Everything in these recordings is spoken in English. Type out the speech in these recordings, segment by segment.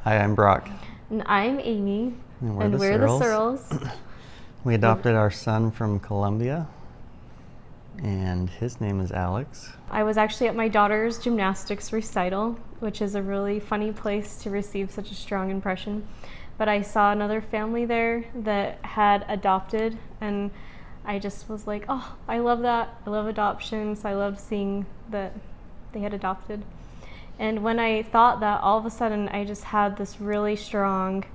Hi, I'm Brock. And I'm Amy. And we're the Searles. We adopted our son from Colombia, and his name is Alex. I was actually at my daughter's gymnastics recital, which is a really funny place to receive such a strong impression. But I saw another family there that had adopted, and I just was like, oh, I love that. I love adoptions. I love seeing that they had adopted. And when I thought that, all of a sudden I just had this really strong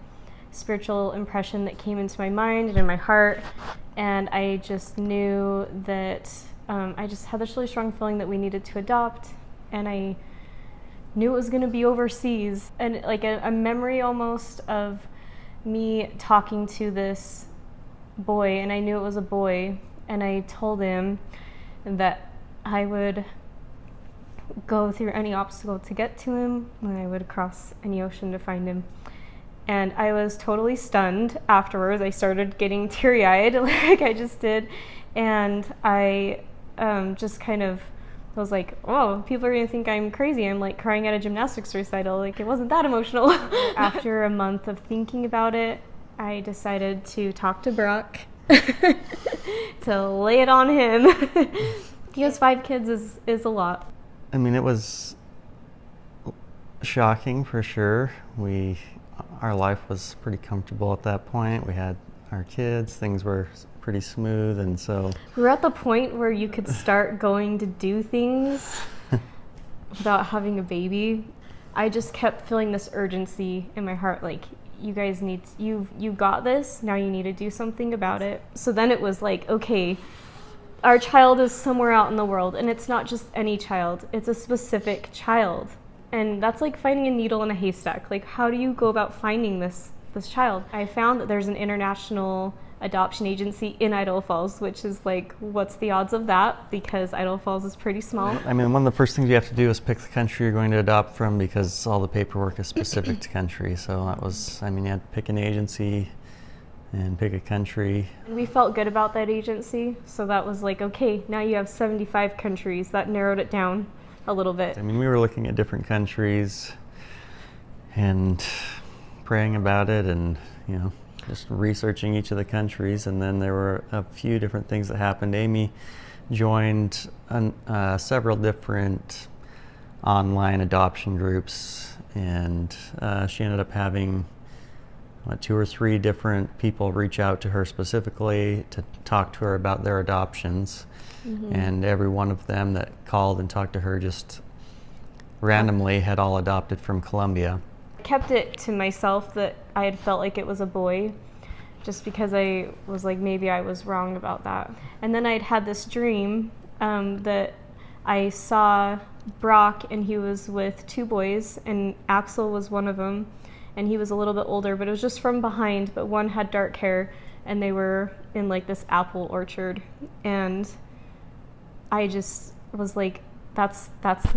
spiritual impression that came into my mind and in my heart, and I just knew that I just had this really strong feeling that we needed to adopt, and I knew it was going to be overseas, and like a memory almost of me talking to this boy, and I knew it was a boy, and I told him that I would go through any obstacle to get to him, and I would cross any ocean to find him. And I was totally stunned afterwards. I started getting teary-eyed like I just did, and I just kind of was like, oh, people are gonna think I'm crazy. I'm like crying at a gymnastics recital. Like, it wasn't that emotional. After a month of thinking about it, I decided to talk to Brock to lay it on him. He has 5 kids is a lot. I mean, it was shocking for sure. Our life was pretty comfortable at that point. We had our kids, things were pretty smooth, and so we were at the point where you could start going to do things without having a baby. I just kept feeling this urgency in my heart, like, you guys need, you got this, now you need to do something about it. So then it was like, okay, our child is somewhere out in the world, and it's not just any child, it's a specific child. And that's like finding a needle in a haystack. Like, how do you go about finding this child? I found that there's an international adoption agency in Idaho Falls, which is like, what's the odds of that? Because Idaho Falls is pretty small. I mean, one of the first things you have to do is pick the country you're going to adopt from, because all the paperwork is specific to country. So that was, I mean, you had to pick an agency and pick a country. We felt good about that agency, so that was like, okay, now you have 75 countries. That narrowed it down a little bit. I mean, we were looking at different countries and praying about it, and just researching each of the countries. And then there were a few different things that happened. Amy joined several different online adoption groups, and she ended up having 2 or 3 different people reach out to her specifically to talk to her about their adoptions. Mm-hmm. And every one of them that called and talked to her just randomly had all adopted from Colombia. I kept it to myself that I had felt like it was a boy, just because I was like, maybe I was wrong about that. And then I'd had this dream that I saw Brock, and he was with 2 boys, and Axel was one of them, and he was a little bit older, but it was just from behind, but one had dark hair, and they were in like this apple orchard, and I just was like, that's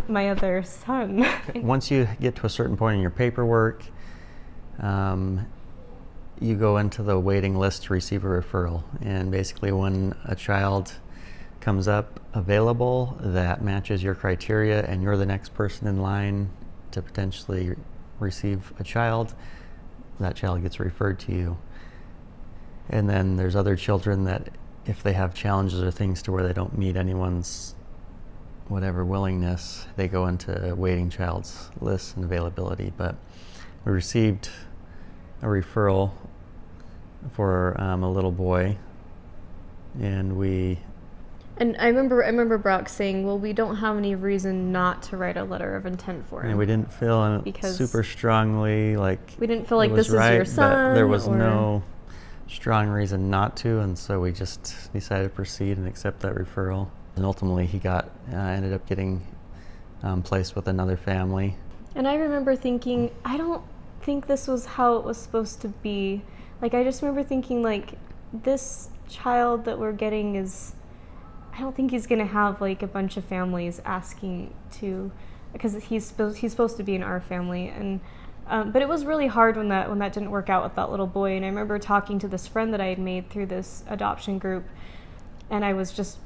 my other son. Once you get to a certain point in your paperwork, you go into the waiting list to receive a referral. And basically, when a child comes up available that matches your criteria, and you're the next person in line to potentially receive a child, that child gets referred to you. And then there's other children that, if they have challenges or things to where they don't meet anyone's whatever willingness, they go into waiting child's lists and availability. But we received a referral for a little boy, and I remember Brock saying, well, we don't have any reason not to write a letter of intent for him. And we didn't feel super strongly like we didn't feel like this is your son. There was no strong reason not to, and so we just decided to proceed and accept that referral. And ultimately, he ended up getting placed with another family. And I remember thinking, I don't think this was how it was supposed to be. Like, I just remember thinking, like, this child that we're getting I don't think he's gonna have like a bunch of families asking to, because he's supposed to be in our family. And but it was really hard when that didn't work out with that little boy. And I remember talking to this friend that I had made through this adoption group, and I was just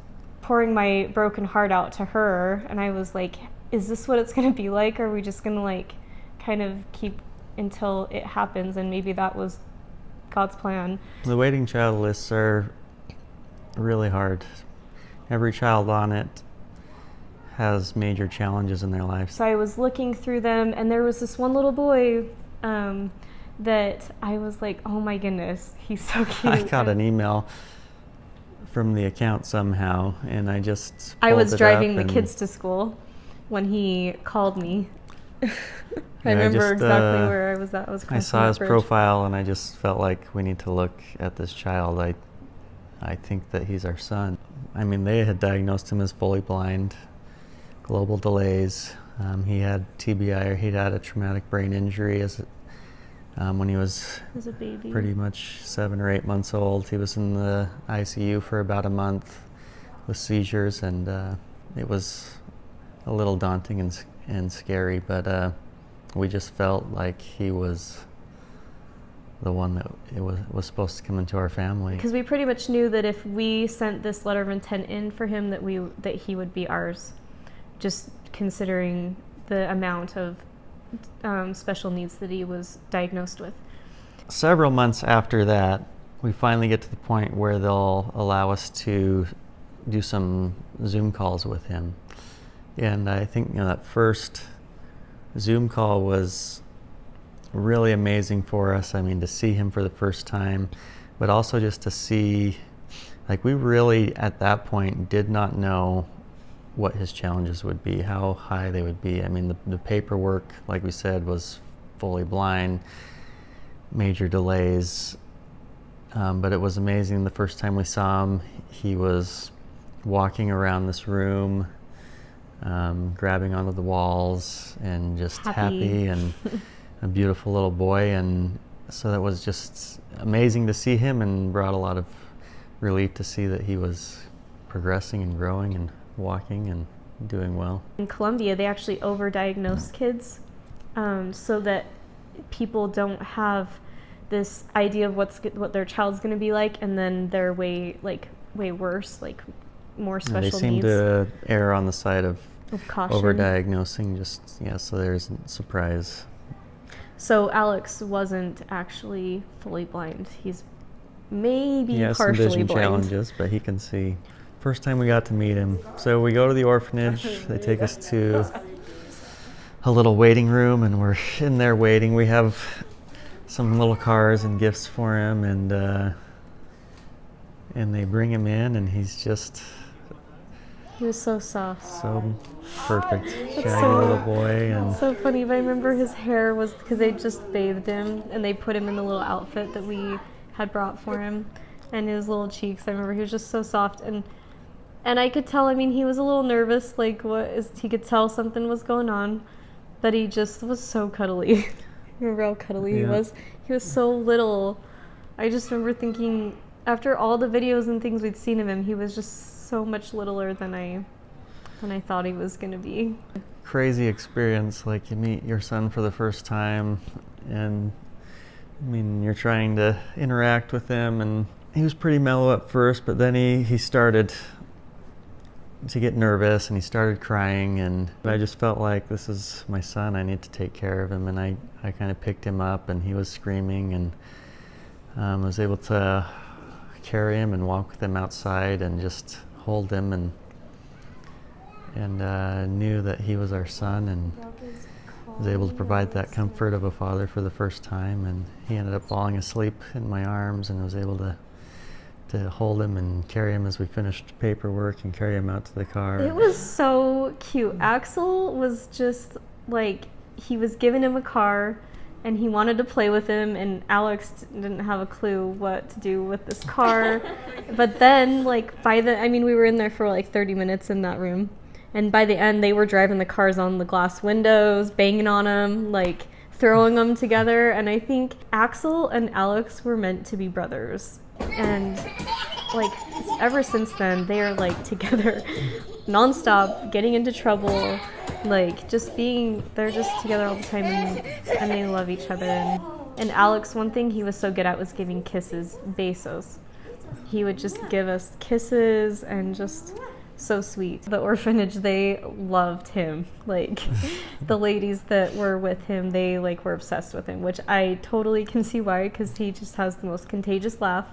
pouring my broken heart out to her, and I was like, is this what it's going to be like? Or are we just going to like kind of keep until it happens, and maybe that was God's plan. The waiting child lists are really hard. Every child on it has major challenges in their lives. So I was looking through them, and there was this one little boy that I was like, oh my goodness, he's so cute. I got an email from the account somehow, and I just I was pulled it driving up the kids to school when he called me. I remember exactly where I was at. I saw his profile, and I just felt like we need to look at this child. I think that he's our son. I mean, they had diagnosed him as fully blind, global delays. He had TBI, or he'd had a traumatic brain injury when he was as a baby, pretty much 7 or 8 months old. He was in the ICU for about a month with seizures, and it was a little daunting and scary, but we just felt like he was the one that was supposed to come into our family. Because we pretty much knew that if we sent this letter of intent in for him, that he would be ours, just considering the amount of special needs that he was diagnosed with. Several months after that, we finally get to the point where they'll allow us to do some Zoom calls with him. And I think that first Zoom call was really amazing for us. I mean, to see him for the first time, but also just to see, like, we really at that point did not know what his challenges would be, how high they would be. I mean, the paperwork, like we said, was fully blind, major delays, but it was amazing. The first time we saw him, he was walking around this room, grabbing onto the walls, and just happy and a beautiful little boy. And so that was just amazing to see him, and brought a lot of relief to see that he was progressing and growing and walking and doing well. In Colombia, they actually overdiagnose kids so that people don't have this idea of what their child's going to be like, and then they're way worse, like more special needs. They seem to err on the side of caution. Overdiagnosing, so there's a surprise. So Alex wasn't actually fully blind. He's maybe he has partially some vision blind. challenges, but he can see. First time we got to meet him. So we go to the orphanage. They take us to a little waiting room, and we're in there waiting. We have some little cars and gifts for him, and they bring him in, and he's just... He was so soft. So perfect. Shaggy little boy. And so funny, but I remember his hair was, because they just bathed him, and they put him in the little outfit that we had brought for him, and his little cheeks, I remember he was just so soft, and I could tell, I mean, he was a little nervous, he could tell something was going on, but he just was so cuddly. Remember how cuddly he was? He was so little. I just remember thinking, after all the videos and things we'd seen of him, he was just so much littler than I thought he was going to be. Crazy experience, like you meet your son for the first time, and I mean, you're trying to interact with him, and he was pretty mellow at first, but then he started to get nervous, and he started crying, and I just felt like, this is my son, I need to take care of him. And I kind of picked him up, and he was screaming, and was able to carry him and walk with him outside and just hold him, and knew that he was our son, and was able to provide that comfort of a father for the first time. And he ended up falling asleep in my arms, and was able to hold him and carry him as we finished paperwork, and carry him out to the car. It was so cute. Axel was just like, he was giving him a car, and he wanted to play with him, and Alex didn't have a clue what to do with this car. But then, like, we were in there for like 30 minutes in that room, and by the end, they were driving the cars on the glass windows, banging on them, like throwing them together. And I think Axel and Alex were meant to be brothers. And like, ever since then, they are like together nonstop, getting into trouble, like they're just together all the time, and they love each other. And Alex, one thing he was so good at was giving kisses, besos. He would just give us kisses, and just so sweet. The orphanage, they loved him. Like, the ladies that were with him, they like were obsessed with him, which I totally can see why, because he just has the most contagious laugh.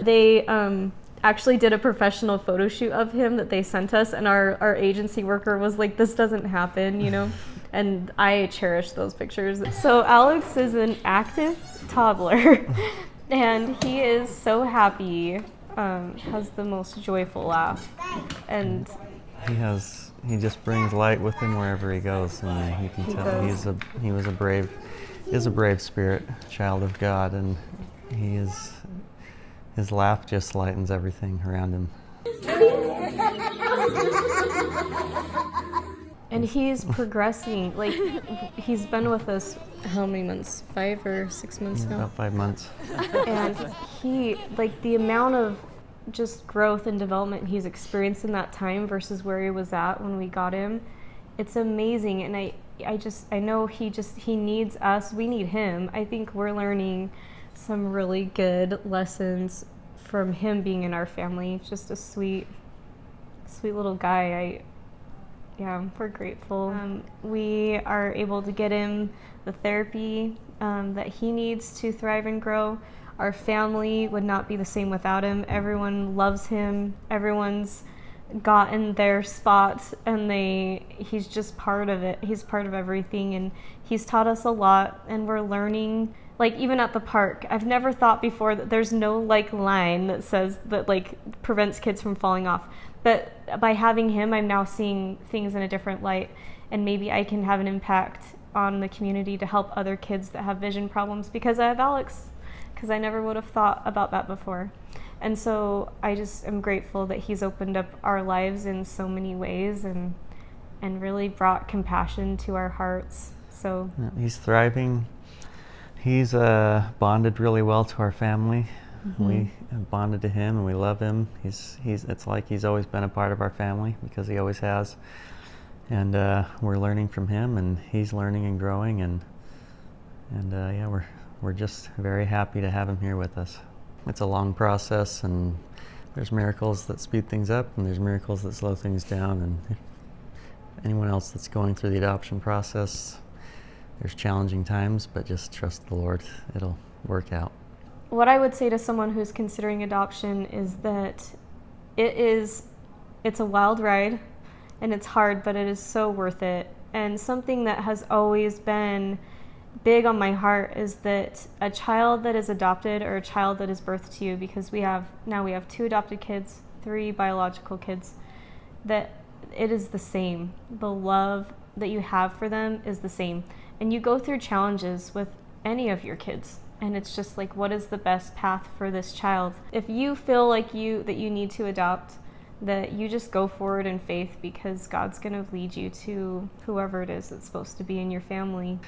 They actually did a professional photo shoot of him that they sent us, and our agency worker was like, this doesn't happen, you know? And I cherish those pictures. So Alex is an active toddler, and he is so happy, has the most joyful laugh. And he just brings light with him wherever he goes, and you can tell he is a brave spirit, child of God, and his laugh just lightens everything around him. And he's progressing. Like, he's been with us how many months? 5 or 6 months now? About 5 months. And he, like, the amount of just growth and development he's experienced in that time versus where he was at when we got him, it's amazing. And I know he needs us. We need him. I think we're learning some really good lessons from him being in our family. Just a sweet little guy. We're grateful. We are able to get him the therapy that he needs to thrive and grow. Our family would not be the same without him. Everyone loves him. Everyone's gotten their spot, and he's just part of it. He's part of everything, and he's taught us a lot, and we're learning. Like, even at the park, I've never thought before that there's no like line that says that like prevents kids from falling off. But by having him, I'm now seeing things in a different light, and maybe I can have an impact on the community to help other kids that have vision problems because I have Alex, because I never would have thought about that before. And so I just am grateful that he's opened up our lives in so many ways and really brought compassion to our hearts. So he's thriving. He's bonded really well to our family. Mm-hmm. We have bonded to him, and we love him. It's like he's always been a part of our family because he always has. And we're learning from him, and he's learning and growing, and we're just very happy to have him here with us. It's a long process, and there's miracles that speed things up, and there's miracles that slow things down. And if anyone else that's going through the adoption process, there's challenging times, but just trust the Lord. It'll work out. What I would say to someone who's considering adoption is that it's a wild ride, and it's hard, but it is so worth it. And something that has always been big on my heart is that a child that is adopted, or a child that is birthed to you, because we have 2 adopted kids, 3 biological kids, that it is the same. The love that you have for them is the same. And you go through challenges with any of your kids, and it's just like, what is the best path for this child? If you feel like that you need to adopt, that you just go forward in faith, because God's going to lead you to whoever it is that's supposed to be in your family.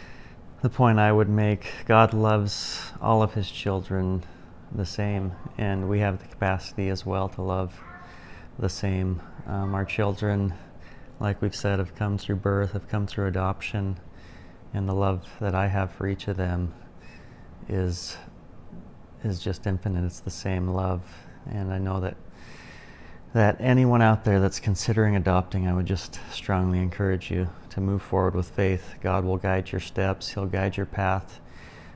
The point I would make, God loves all of his children the same, and we have the capacity as well to love the same. Our children, like we've said, have come through birth, have come through adoption, and the love that I have for each of them is just infinite. It's the same love. And I know that anyone out there that's considering adopting, I would just strongly encourage you to move forward with faith. God will guide your steps. He'll guide your path.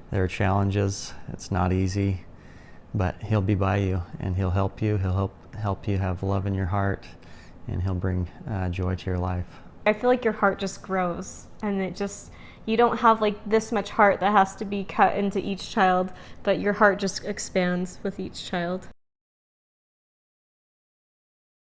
There are challenges. It's not easy, but he'll be by you, and he'll help you. He'll help you have love in your heart, and he'll bring joy to your life. I feel like your heart just grows, and you don't have like this much heart that has to be cut into each child, but your heart just expands with each child.